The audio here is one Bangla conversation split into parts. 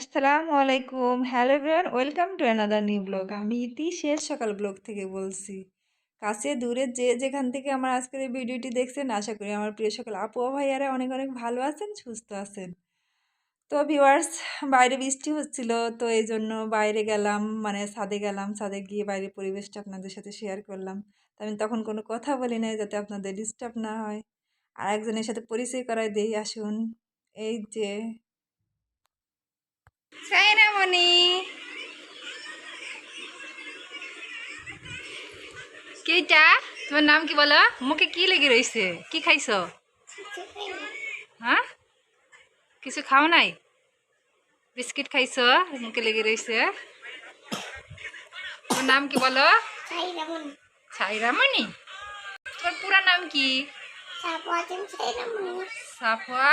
আসসালামু আলাইকুম। Hello everyone, welcome to another new blog. আমি ইতি শেষ সকাল ব্লগ থেকে বলছি। কাছে দূরে যে যেখান থেকে আমার আজকের এই ভিডিওটি দেখছেন, আশা করি আমার প্রিয় সকল আপু ও ভাইয়ারা অনেক অনেক ভালো আছেন, সুস্থ আছেন। তো ভিউয়ার্স, বাইরে বৃষ্টি হচ্ছিল, তো এই জন্য বাইরে গেলাম, মানে ছাদে গেলাম। ছাদে গিয়ে বাইরের পরিবেশটা আপনাদের সাথে শেয়ার করলাম। তো আমি তখন কোনো কথা বলি নাই যাতে আপনাদের ডিস্টার্ব না হয়। আর একজনের সাথে পরিচয় করাই দেই, আসুন। এই যে সাইনামণি, কেইটা? তোমার নাম কি বলো? মুখে কি লেগে রইছে? কি খাইছো? হ্যাঁ, কিছু খাও নাই? বিস্কিট খাইছো? মুখে লেগে রইছে। তোমার নাম কি বলো? ছাইরামণি। তোমার পুরা নাম কি? সাফওয়া।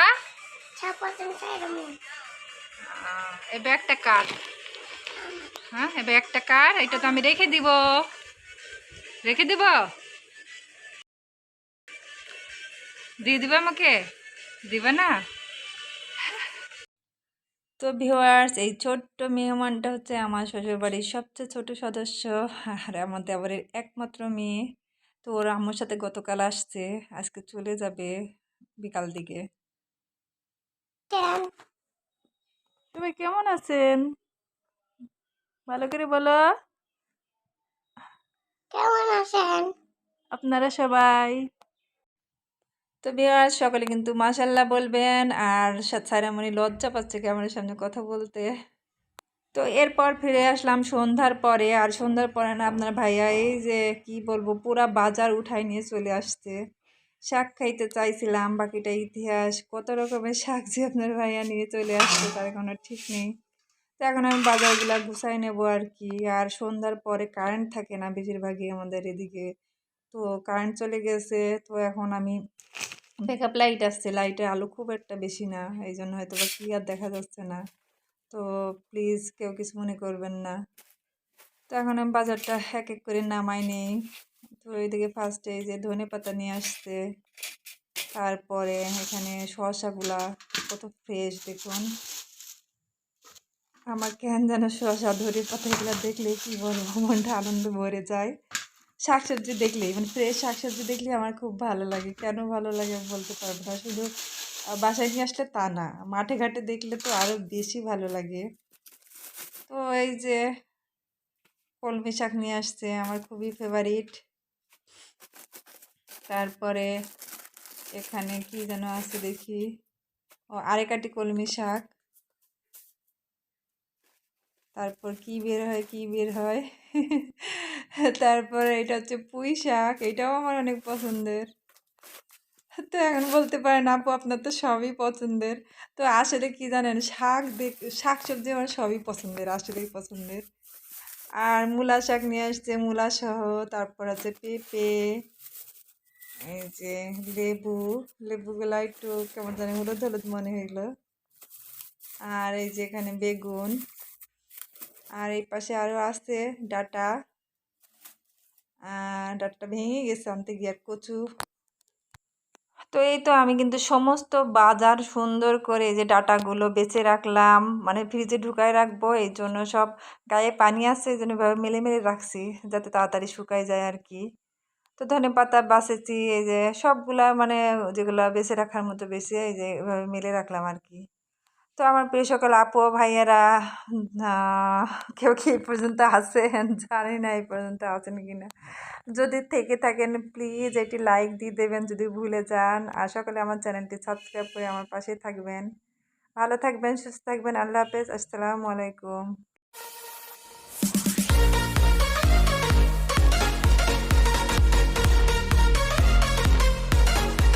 এই ব্যাগটা কার? হ্যাঁ, এই ব্যাগটা কার? এটা তো আমি রেখে দিব। রেখে দিব? দিয়ে দিবা আমাকে? দিবা না? তো ভিউয়ার্স, এই ছোট্ট মেহমানটা হচ্ছে আমার শ্বশুরবাড়ির সবচেয়ে ছোট সদস্য, আর আমার দেওরের একমাত্র মেয়ে। তো ওর আম্মুর সাথে গতকাল আসছে, আজকে চলে যাবে বিকাল দিকে। তুমি কেমন আছেন? ভালো করে বলো। কেমন আছেন? আপনারা সবাই। তো ভিউয়ার্স, সকলে কিন্তু মাশাল্লাহ বলবেন। আর সাইরামণি লজ্জা পাচ্ছে ক্যামেরার সামনে কথা বলতে। তো এরপর ফিরে আসলাম সন্ধ্যার পরে। আর সন্ধ্যার পরে না, আপনার ভাইয়া এই যে কি বলবো, পুরা বাজার উঠাই নিয়ে চলে আসছে। শাক খাইতে চাইছিলাম, বাকিটা ইতিহাস। কত রকমের শাক যে আপনার ভাইয়া নিয়ে চলে আসছে তার কোনো ঠিক নেই। তো এখন আমি বাজারগুলা গুছাই নেবো আর কি। আর সন্ধ্যার পরে কারেন্ট থাকে না বেশিরভাগই আমাদের এদিকে। তো কারেন্ট চলে গেছে। তো এখন আমি ব্যাকআপ লাইট আসছে, লাইটের আলো খুব একটা বেশি না, এই জন্য হয়তো বা ক্লিয়ার দেখা যাচ্ছে না। তো প্লিজ কেউ কিছু মনে করবেন না। তো এখন আমি বাজারটা এক এক করে নামাই নেই। তো এইদিকে ফার্স্টে এই যে ধনেপাতা নিয়ে আসছে। তারপরে এখানে শসাগুলা কত ফ্রেশ দেখুন। আমার কেন যেন শসা ধনে পাতা এগুলো দেখলে কি বলবো, মনটা আনন্দ ভরে যায়। শাকসবজি দেখলেই, মানে ফ্রেশ শাকসবজি দেখলে আমার খুব ভালো লাগে। কেন ভালো লাগে আমি বলতে পারবো না। শুধু বাসায় নিয়ে আসলে তা না, মাঠে ঘাটে দেখলে তো আরও বেশি ভালো লাগে। তো এই যে কলমি শাক নিয়ে আসছে, আমার খুবই ফেভারিট। তারপরে এখানে কি যেন আছে দেখি, ও আরেকাটি কলমি শাক। তারপর কি বের হয় কি বের হয় তারপরে এটা হচ্ছে পুঁই শাক, এটাও আমার অনেক পছন্দের। তো এখন বলতে পারেন আপু আপনার তো সবই পছন্দের। তো আসলে কি জানেন, শাক সবজি আমার সবই পছন্দের, আসলেই পছন্দের। আর মূলা শাক নিয়ে আসছে, মূলা সহ। তারপর আছে পেঁপে, এই যে লেবু, লেবুগুলা একটু কেমন জানি হলুদ হলুদ মনে হইলো। আর এই যে এখানে বেগুন। আর এই পাশে আরও আছে ডাটা। ডাটাটা ভেঙে গেছে আনতে গিয়ে। আর কচু। তো এই তো আমি কিন্তু সমস্ত বাজার সুন্দর করে এই যে ডাটাগুলো বেছে রাখলাম, মানে ফ্রিজে ঢুকায় রাখবো, এই জন্য সব গায়ে পানি আছে, এই জন্য এভাবে মেলে মেলে রাখছি যাতে তাড়াতাড়ি শুকায় যায় আর কি। তো ধনেপাতা বাছেছি, এই যে সবগুলা, মানে যেগুলা বেছে রাখার মতো বেছে এই যে এভাবে মেলে রাখলাম আর কি। তো আমার প্রিয় সকল আপু ও ভাইয়েরা, কেউ কি এই পর্যন্ত আছেন জানি না, এই পর্যন্ত আছেন কিনা। যদি থেকে থাকেন প্লিজ এটি লাইক দিয়ে দেবেন যদি ভুলে যান। আর সকলে আমার চ্যানেলটি সাবস্ক্রাইব করে আমার পাশে থাকবেন। ভালো থাকবেন, সুস্থ থাকবেন। আল্লাহ হাফেজ, আসসালামু আলাইকুম।